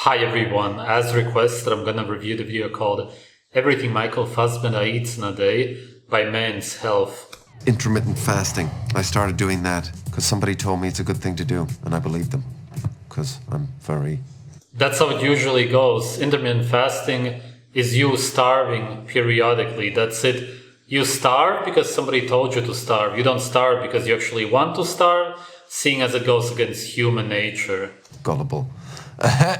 Hi everyone, as requested I'm gonna review the video called Everything Michael Fassbender Eats in a Day by Men's Health. Intermittent fasting. I started doing that because somebody told me it's a good thing to do, and I believed them because I'm very... That's how it usually goes. Intermittent fasting is you starving periodically. That's it. You starve because somebody told you to starve. You don't starve because you actually want to starve, seeing as it goes against human nature. Gullible.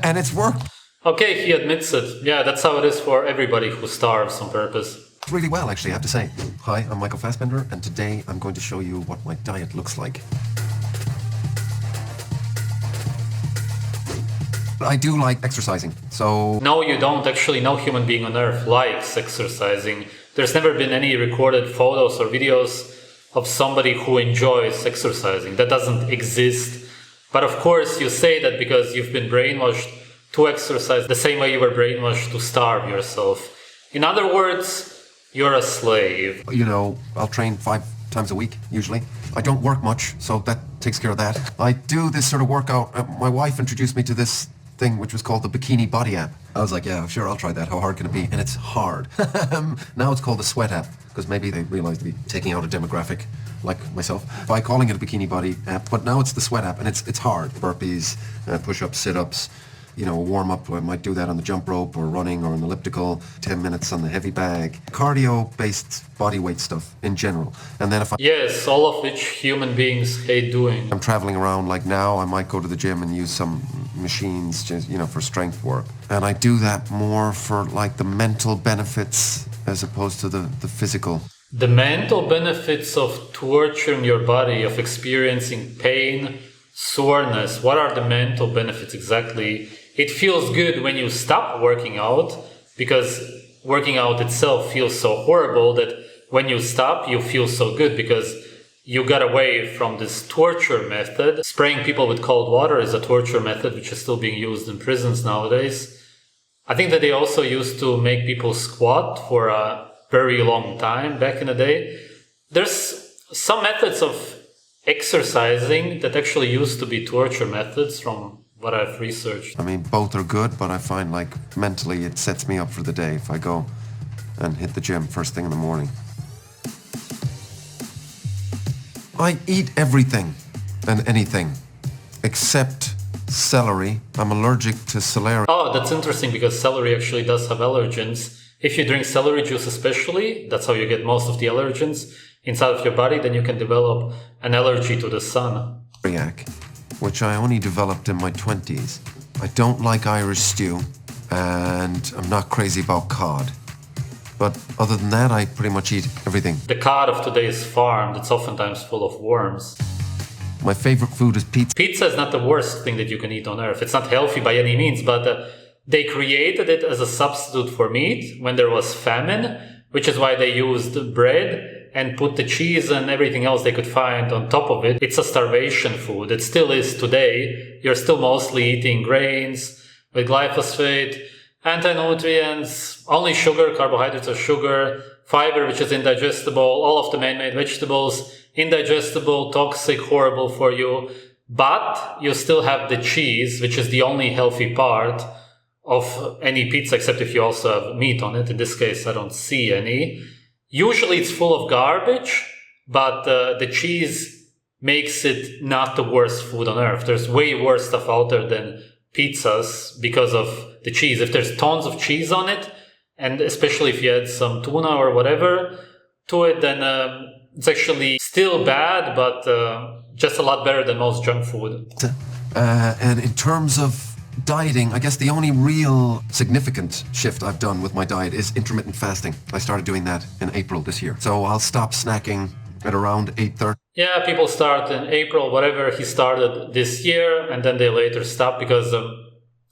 And it's worked Okay, he admits it. Yeah, that's how it is for everybody who starves on purpose. really well, actually, I have to say. Hi, I'm Michael Fassbender, and today I'm going to show you what my diet looks like. I do like exercising, so... No, you don't. Actually, no human being on earth likes exercising. There's never been any recorded photos or videos of somebody who enjoys exercising. That doesn't exist. But of course, you say that because you've been brainwashed to exercise the same way you were brainwashed to starve yourself. In other words, you're a slave. You know, I'll train 5 times a week, usually. I don't work much, so that takes care of that. I do this sort of workout. My wife introduced me to this thing which was called the Bikini Body app. I was like, yeah, sure, I'll try that. How hard can it be? And it's hard. Now it's called the Sweat app, because maybe they realized to be taking out a demographic like myself by calling it a Bikini Body app. But now it's the Sweat app, and it's hard. Burpees, push-ups, sit-ups, you know, warm up. I might do that on the jump rope or running or an elliptical, 10 minutes on the heavy bag. Cardio-based body weight stuff in general. And then if Yes, all of which human beings hate doing. I'm traveling around, like now, I might go to the gym and use some machines, just, you know, for strength work. And I do that more for like the mental benefits as opposed to the physical. The mental benefits of torturing your body, of experiencing pain, soreness, what are the mental benefits exactly? It feels good when you stop working out, because working out itself feels so horrible that when you stop, you feel so good because you got away from this torture method. Spraying people with cold water is a torture method which is still being used in prisons nowadays. I think that they also used to make people squat for a very long time back in the day. There's some methods of exercising that actually used to be torture methods from what I've researched. I mean, both are good, but I find like mentally it sets me up for the day if I go and hit the gym first thing in the morning. I eat everything and anything except celery. I'm allergic to celery. Oh, that's interesting because celery actually does have allergens. If you drink celery juice especially, that's how you get most of the allergens inside of your body, then you can develop an allergy to the sun. Which I only developed in my 20s. I don't like Irish stew, and I'm not crazy about cod. But other than that, I pretty much eat everything. The cod of today's farm that's oftentimes full of worms. My favorite food is pizza. Pizza is not the worst thing that you can eat on earth. It's not healthy by any means, but they created it as a substitute for meat when there was famine, which is why they used bread and put the cheese and everything else they could find on top of it. It's a starvation food. It still is today. You're still mostly eating grains with glyphosate, anti-nutrients, only sugar, carbohydrates are sugar, fiber, which is indigestible, all of the man-made vegetables, indigestible, toxic, horrible for you. But you still have the cheese, which is the only healthy part of any pizza, except if you also have meat on it. In this case, I don't see any. Usually it's full of garbage, but the cheese makes it not the worst food on earth. There's way worse stuff out there than pizzas because of the cheese. If there's tons of cheese on it, and especially if you add some tuna or whatever to it, then it's actually still bad, but just a lot better than most junk food. And in terms of dieting, I guess the only real significant shift I've done with my diet is intermittent fasting. I started doing that in April this year. So I'll stop snacking at around 8:30. Yeah, people start in April, whatever he started this year, and then they later stop because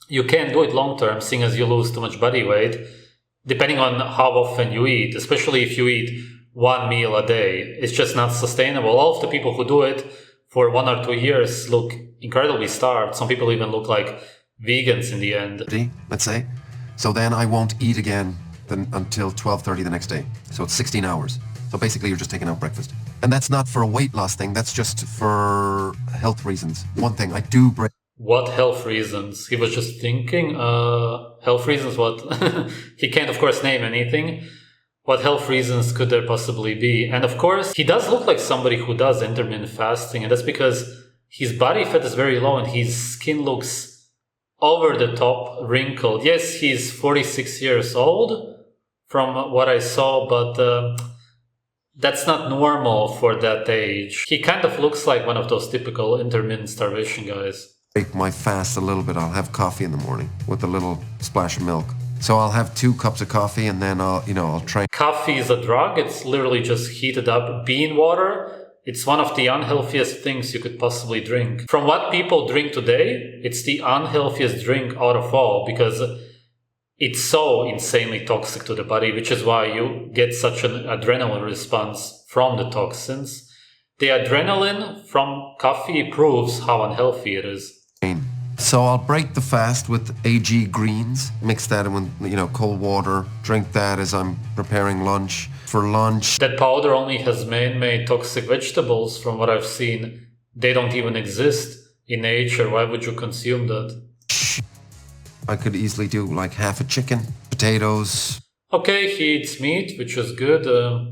you can't do it long term, seeing as you lose too much body weight, depending on how often you eat, especially if you eat one meal a day. It's just not sustainable. All of the people who do it for 1 or 2 years look incredibly starved. Some people even look like vegans in the end. Let's say. So then I won't eat again until 12:30 the next day. So it's 16 hours. So basically you're just taking out breakfast. And that's not for a weight loss thing. That's just for health reasons. One thing, I do break. What health reasons? He was just thinking, health reasons, what? He can't, of course, name anything. What health reasons could there possibly be? And of course, he does look like somebody who does intermittent fasting, and that's because his body fat is very low and his skin looks over the top wrinkled. Yes, he's 46 years old from what I saw, but that's not normal for that age. He kind of looks like one of those typical intermittent starvation guys. Break my fast a little bit. I'll have coffee in the morning with a little splash of milk. So I'll have 2 cups of coffee and then I'll try. Coffee is a drug. It's literally just heated up bean water. It's one of the unhealthiest things you could possibly drink. From what people drink today, it's the unhealthiest drink out of all because it's so insanely toxic to the body, which is why you get such an adrenaline response from the toxins. The adrenaline from coffee proves how unhealthy it is. So I'll break the fast with AG greens, mix that in with, cold water, drink that as I'm preparing lunch. For lunch, that powder only has man-made toxic vegetables from what I've seen. They don't even exist in nature. Why would you consume that? I could easily do like half a chicken, potatoes. Okay, he eats meat, which is good.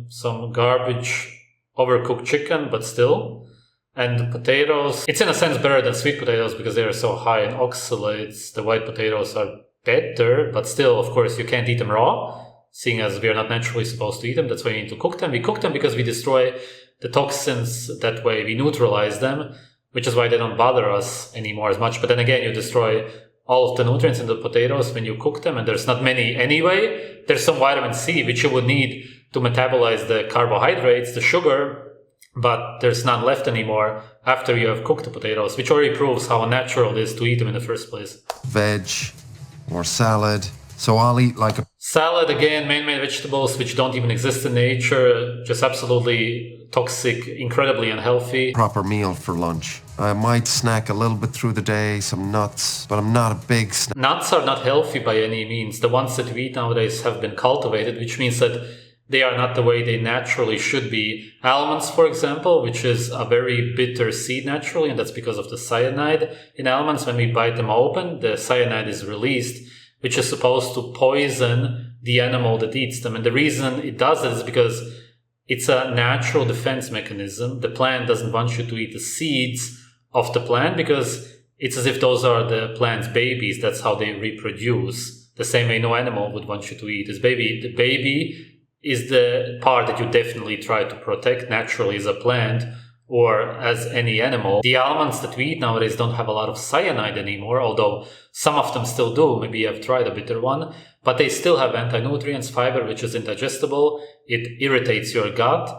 Some garbage, overcooked chicken, but still. And potatoes. It's in a sense better than sweet potatoes because they are so high in oxalates. The white potatoes are better, but still, of course, you can't eat them raw, seeing as we are not naturally supposed to eat them. That's why we need to cook them. We cook them because we destroy the toxins that way. We neutralize them, which is why they don't bother us anymore as much. But then again, you destroy all of the nutrients in the potatoes when you cook them, and there's not many anyway. There's some vitamin C, which you would need to metabolize the carbohydrates, the sugar, but there's none left anymore after you have cooked the potatoes, which already proves how unnatural it is to eat them in the first place. Veg or salad. So I'll eat like a salad, again, man-made vegetables which don't even exist in nature, just absolutely toxic, incredibly unhealthy. Proper meal for lunch. I might snack a little bit through the day, some nuts, but I'm not a big snack. Nuts are not healthy by any means. The ones that we eat nowadays have been cultivated, which means that they are not the way they naturally should be. Almonds, for example, which is a very bitter seed naturally, and that's because of the cyanide in almonds. When we bite them open, the cyanide is released, which is supposed to poison the animal that eats them. And the reason it does it is because it's a natural defense mechanism. The plant doesn't want you to eat the seeds of the plant because it's as if those are the plant's babies. That's how they reproduce. The same way no animal would want you to eat its baby. The baby is the part that you definitely try to protect naturally as a plant or as any animal. The almonds that we eat nowadays don't have a lot of cyanide anymore, although some of them still do. Maybe you have tried a bitter one, but they still have anti-nutrients, fiber, which is indigestible. It irritates your gut.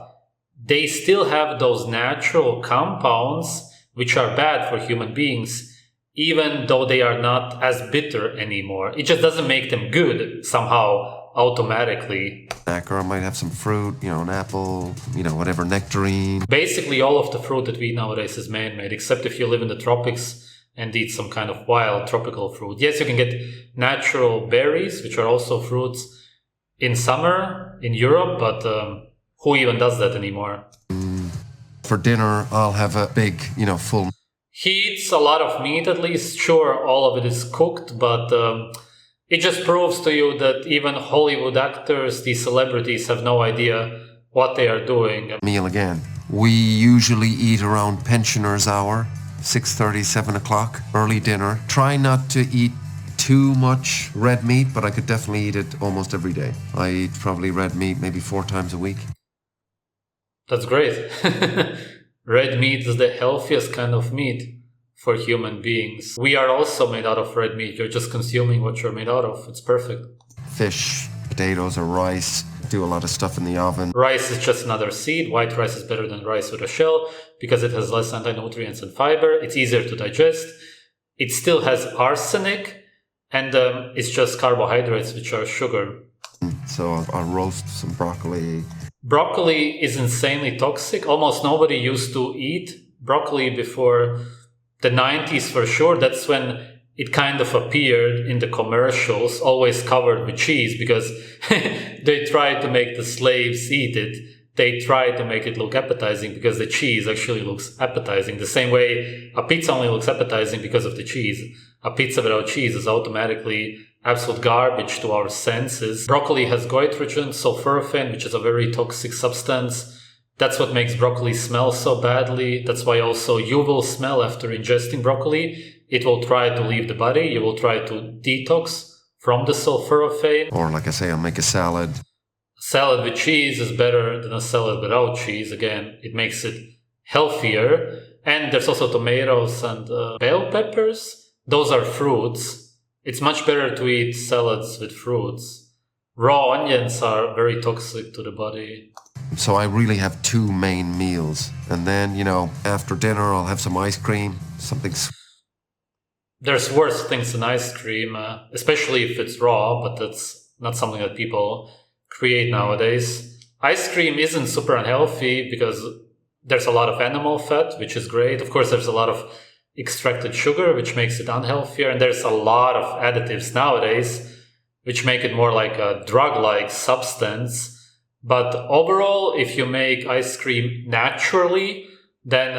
They still have those natural compounds which are bad for human beings, even though they are not as bitter anymore. It just doesn't make them good somehow automatically. Or I might have some fruit, an apple, whatever, nectarine. Basically, all of the fruit that we eat nowadays is man-made, except if you live in the tropics and eat some kind of wild tropical fruit. Yes, you can get natural berries, which are also fruits, in summer in Europe, but who even does that anymore? For dinner, I'll have a big, full. He eats a lot of meat, at least. Sure, all of it is cooked, but it just proves to you that even Hollywood actors, these celebrities, have no idea what they are doing. Meal again. We usually eat around pensioners' hour, 6:30, 7 o'clock, early dinner. Try not to eat too much red meat, but I could definitely eat it almost every day. I eat probably red meat maybe 4 times a week. That's great. Red meat is the healthiest kind of meat for human beings. We are also made out of red meat. You're just consuming what you're made out of. It's perfect. Fish, potatoes, or rice. Do a lot of stuff in the oven. Rice is just another seed. White rice is better than rice with a shell because it has less anti-nutrients and fiber. It's easier to digest. It still has arsenic, and it's just carbohydrates, which are sugar. So I'll roast some broccoli. Broccoli is insanely toxic. Almost nobody used to eat broccoli before the 90s for sure. That's when it kind of appeared in the commercials, always covered with cheese, because they tried to make the slaves eat it. they try to make it look appetizing because the cheese actually looks appetizing. The same way a pizza only looks appetizing because of the cheese. A pizza without cheese is automatically absolute garbage to our senses. Broccoli has goitrogen, sulforaphane, which is a very toxic substance. That's what makes broccoli smell so badly. That's why also you will smell after ingesting broccoli. It will try to leave the body. You will try to detox from the sulforaphane. Or like I say, I'll make a salad. Salad with cheese is better than a salad without cheese. Again, it makes it healthier. And there's also tomatoes and bell peppers. Those are fruits. It's much better to eat salads with fruits. Raw onions are very toxic to the body. So I really have two main meals. And then, after dinner, I'll have some ice cream, something. There's worse things than ice cream, especially if it's raw, but that's not something that people create nowadays. Ice cream isn't super unhealthy because there's a lot of animal fat, which is great. Of course, there's a lot of extracted sugar, which makes it unhealthier. And there's a lot of additives nowadays, which make it more like a drug-like substance. But overall, if you make ice cream naturally, then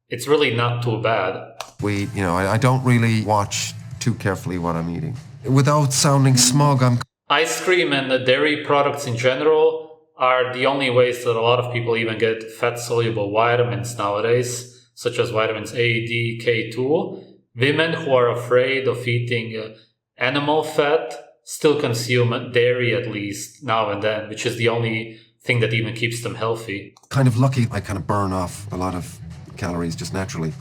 it's really not too bad. I don't really watch too carefully what I'm eating. Without sounding smug, Ice cream and dairy products in general are the only ways that a lot of people even get fat-soluble vitamins nowadays, such as vitamins A, D, K2. Women who are afraid of eating animal fat still consume dairy at least now and then, which is the only thing that even keeps them healthy. Kind of lucky I kind of burn off a lot of calories just naturally.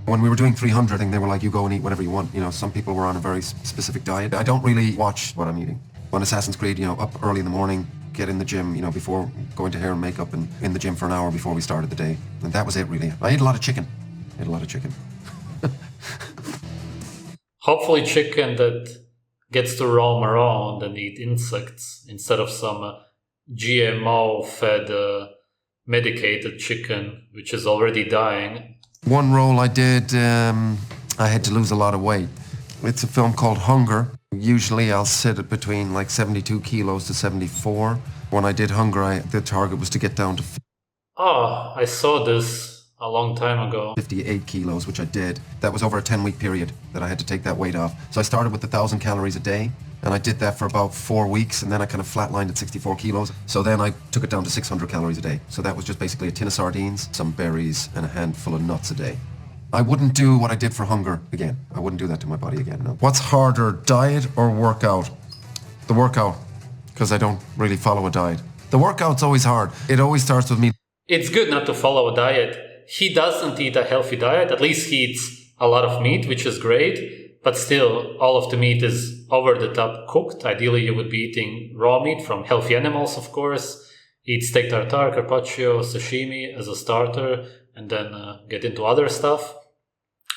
When we were doing 300, I think they were like, you go and eat whatever you want. Some people were on a very specific diet. I don't really watch what I'm eating. On Assassin's Creed, up early in the morning, get in the gym, before going to hair and makeup and in the gym for an hour before we started the day. And that was it, really. I ate a lot of chicken. Hopefully chicken that gets to roam around and eat insects instead of some GMO-fed medicated chicken, which is already dying. One role I did, I had to lose a lot of weight. It's a film called Hunger. Usually I'll sit at between like 72 kilos to 74. When I did Hunger, the target was to get down to I saw this a long time ago. 58 kilos, which I did. That was over a 10-week period that I had to take that weight off. So I started with 1,000 calories a day, and I did that for about 4 weeks, and then I kind of flatlined at 64 kilos. So then I took it down to 600 calories a day. So that was just basically a tin of sardines, some berries, and a handful of nuts a day. I wouldn't do what I did for Hunger again. I wouldn't do that to my body again, no. What's harder, diet or workout? The workout, because I don't really follow a diet. The workout's always hard. It always starts with me. It's good not to follow a diet. He doesn't eat a healthy diet. At least he eats a lot of meat, which is great. But still, all of the meat is over the top cooked. Ideally, you would be eating raw meat from healthy animals, of course. Eat steak tartare, carpaccio, sashimi as a starter, and then get into other stuff.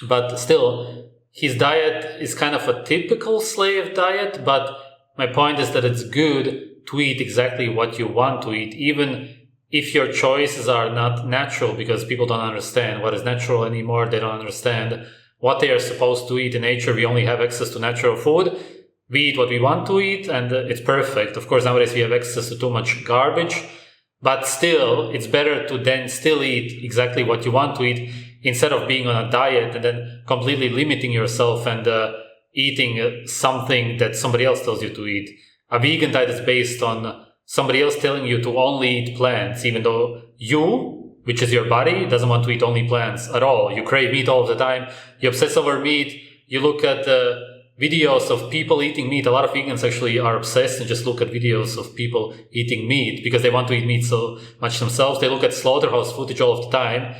But still, his diet is kind of a typical slave diet, but my point is that it's good to eat exactly what you want to eat, even if your choices are not natural, because people don't understand what is natural anymore. They don't understand what they are supposed to eat. In nature, we only have access to natural food. We eat what we want to eat, and it's perfect. Of course, nowadays we have access to too much garbage, but still, it's better to then still eat exactly what you want to eat instead of being on a diet and then completely limiting yourself and eating something that somebody else tells you to eat. A vegan diet is based on somebody else telling you to only eat plants, even though you, which is your body, doesn't want to eat only plants at all. You crave meat all the time. You obsess over meat. You look at videos of people eating meat. A lot of vegans actually are obsessed and just look at videos of people eating meat because they want to eat meat so much themselves. They look at slaughterhouse footage all of the time.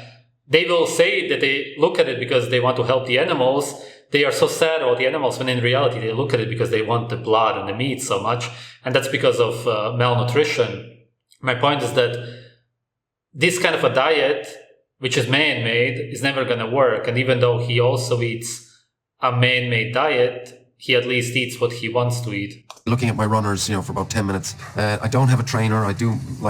They will say that they look at it because they want to help the animals. They are so sad about the animals when in reality they look at it because they want the blood and the meat so much. And that's because of malnutrition. My point is that this kind of a diet, which is man-made, is never going to work. And even though he also eats a man-made diet, he at least eats what he wants to eat. Looking at my runners, for about 10 minutes. I don't have a trainer. I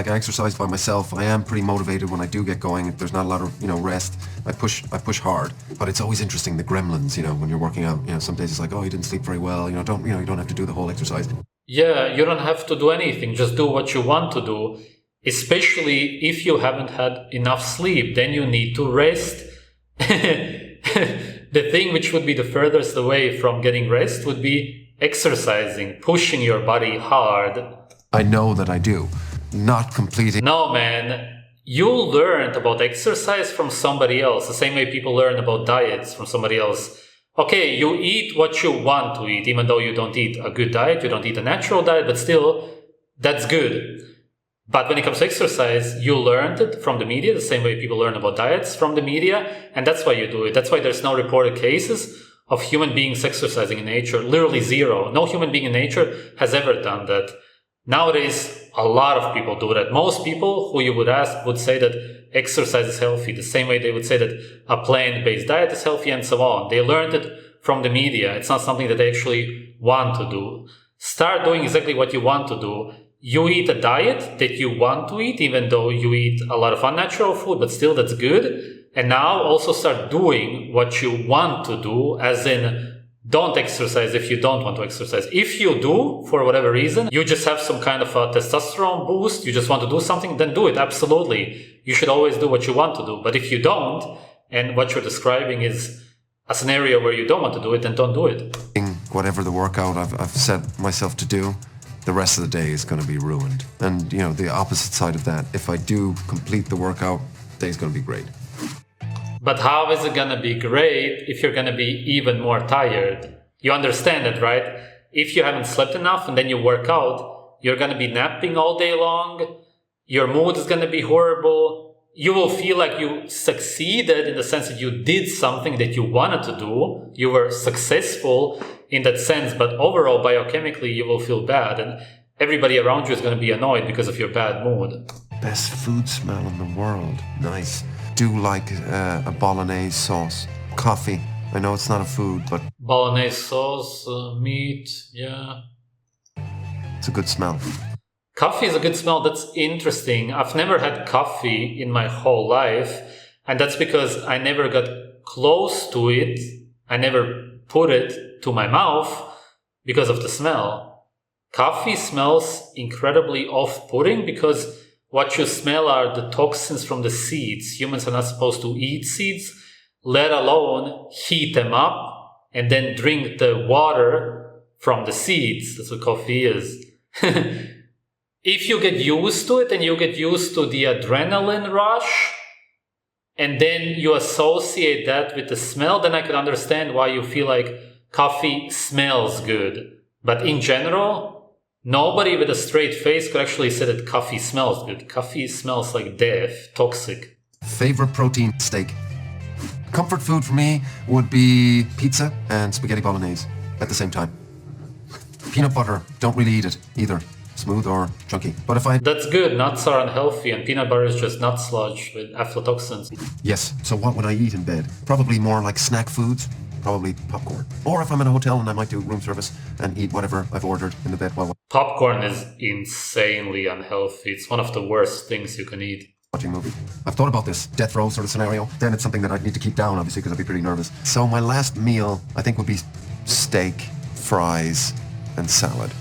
exercise by myself. I am pretty motivated when I do get going. If there's not a lot of, rest, I push hard. But it's always interesting, the gremlins, when you're working out. Some days it's like, oh, you didn't sleep very well. You don't have to do the whole exercise. Yeah, you don't have to do anything. Just do what you want to do. especially if you haven't had enough sleep. Then you need to rest. The thing which would be the furthest away from getting rest would be exercising, pushing your body hard. I know that I do. Not completing. No, man. You learned about exercise from somebody else, the same way people learn about diets from somebody else. Okay, you eat what you want to eat, even though you don't eat a good diet, you don't eat a natural diet, but still, that's good. But when it comes to exercise, you learned it from the media, the same way people learn about diets from the media, and that's why you do it. That's why there's no reported cases of human beings exercising in nature. Literally zero. No human being in nature has ever done that. Nowadays, a lot of people do that. Most people who you would ask would say that exercise is healthy, the same way they would say that a plant-based diet is healthy and so on. They learned it from the media. It's not something that they actually want to do. Start doing exactly what you want to do. You eat a diet that you want to eat, even though you eat a lot of unnatural food, but still that's good. And now also start doing what you want to do, as in don't exercise if you don't want to exercise. If you do, for whatever reason, you just have some kind of a testosterone boost, you just want to do something, then do it, absolutely. You should always do what you want to do. But if you don't, and what you're describing is a scenario where you don't want to do it, then don't do it. Whatever the workout I've set myself to do, the rest of the day is going to be ruined. And, you know, the opposite side of that, if I do complete the workout, the day's going to be great. But how is it going to be great if you're going to be even more tired? You understand it, right? If you haven't slept enough and then you work out, you're going to be napping all day long. Your mood is going to be horrible. You will feel like you succeeded in the sense that you did something that you wanted to do. You were successful in that sense, but overall, biochemically, you will feel bad. And everybody around you is going to be annoyed because of your bad mood. Best food smell in the world. Nice. Do like a bolognese sauce. Coffee. I know it's not a food, but Bolognese sauce, meat, yeah. it's a good smell. Coffee is a good smell. That's interesting. I've never had coffee in my whole life, and that's because I never got close to it. I never put it to my mouth because of the smell. Coffee smells incredibly off-putting because what you smell are the toxins from the seeds. Humans are not supposed to eat seeds, let alone heat them up and then drink the water from the seeds. That's what coffee is. If you get used to it and you get used to the adrenaline rush, and then you associate that with the smell, then I could understand why you feel like coffee smells good. But in general, nobody with a straight face could actually say that coffee smells good. Coffee smells like death, toxic. Favorite protein: steak. Comfort food for me would be pizza and spaghetti bolognese at the same time. Peanut butter, don't really eat it either. Smooth or chunky. But if I... That's good. Nuts are unhealthy and peanut butter is just nut sludge with aflatoxins. Yes, so what would I eat in bed? Probably more like snack foods. Probably popcorn. Or if I'm in a hotel and I might do room service and eat whatever I've ordered in the bed while Popcorn is insanely unhealthy. It's one of the worst things you can eat. watching a movie. I've thought about this death row sort of scenario. Then it's something that I'd need to keep down, obviously, because I'd be pretty nervous. So my last meal, I think, would be steak, fries, and salad.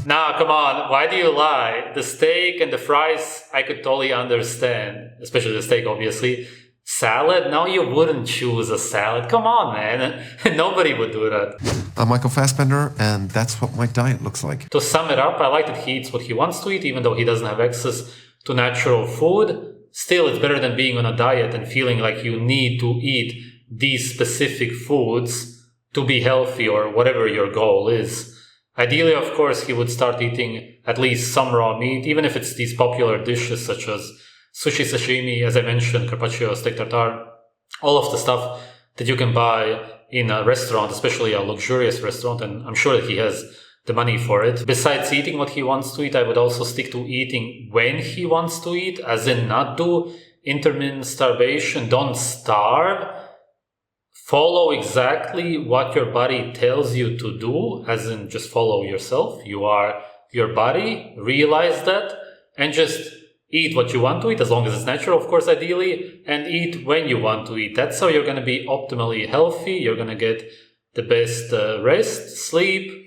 Nah, come on. Why do you lie? The steak and the fries, I could totally understand. Especially the steak, obviously. Salad? No, you wouldn't choose a salad. Come on, man. Nobody would do that. I'm Michael Fassbender, and that's what my diet looks like. To sum it up, I like that he eats what he wants to eat, even though he doesn't have access to natural food. Still, it's better than being on a diet and feeling like you need to eat these specific foods to be healthy or whatever your goal is. Ideally, of course, he would start eating at least some raw meat, even if it's these popular dishes such as sushi, sashimi, as I mentioned, carpaccio, steak tartare, all of the stuff that you can buy in a restaurant, especially a luxurious restaurant, and I'm sure that he has the money for it. Besides eating what he wants to eat, I would also stick to eating when he wants to eat, as in not do intermittent starvation, don't starve. Follow exactly what your body tells you to do, as in just follow yourself. You are your body, realize that, and just eat what you want to eat, as long as it's natural, of course, ideally, and eat when you want to eat. That's how you're going to be optimally healthy. You're going to get the best rest, sleep.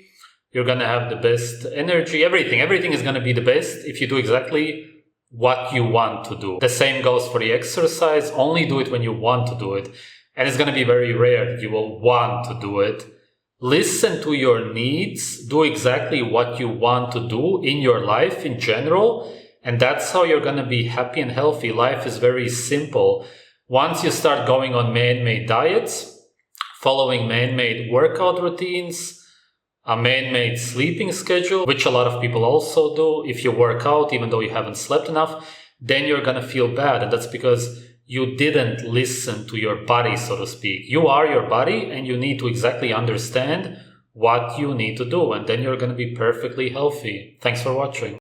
You're going to have the best energy, everything. Everything is going to be the best if you do exactly what you want to do. The same goes for the exercise. Only do it when you want to do it. And it's going to be very rare that you will want to do it. Listen to your needs. Do exactly what you want to do in your life in general. And that's how you're going to be happy and healthy. Life is very simple. Once you start going on man-made diets, following man-made workout routines, a man-made sleeping schedule, which a lot of people also do. If you work out, even though you haven't slept enough, then you're going to feel bad. And that's because you didn't listen to your body, so to speak. You are your body, and you need to exactly understand what you need to do. And then you're going to be perfectly healthy. Thanks for watching.